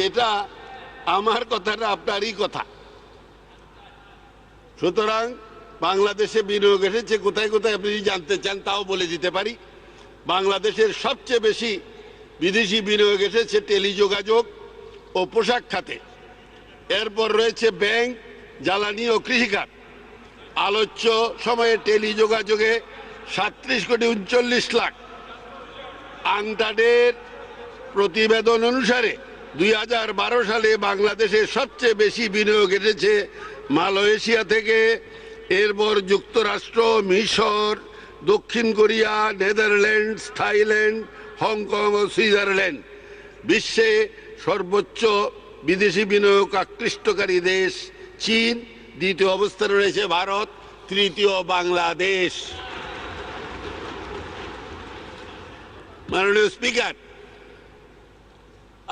এটা আমার কথা না, আপনারই কথা। সুতরাং বাংলাদেশে বিনিয়োগ এসেছে কোথায় কোথায় আপনি জানতে চান তাও বলে দিতে পারি। বাংলাদেশের সবচেয়ে বেশি বিদেশি বিনিয়োগ এসেছে টেলিযোগাযোগ ও পোশাক খাতে। এরপর রয়েছে ব্যাংক, জ্বালানি ও কৃষিখাত। আলোচ্য সময়ে টেলিযোগাযোগে 37,39,00,000। আনটাডের প্রতিবেদন অনুসারে 2012 সালে বাংলাদেশে সবচেয়ে বেশি বিনিয়োগ এসেছে মালয়েশিয়া থেকে, এরপর যুক্তরাষ্ট্র, মিশর, দক্ষিণ কোরিয়া, নেদারল্যান্ডস, থাইল্যান্ড, হংকং ও সুইজারল্যান্ড। বিশ্বে সর্বোচ্চ বিদেশি বিনিয়োগ আকৃষ্টকারী দেশ চীন, দ্বিতীয় অবস্থানে রয়েছে ভারত, তৃতীয় বাংলাদেশ। মাননীয় স্পিকার,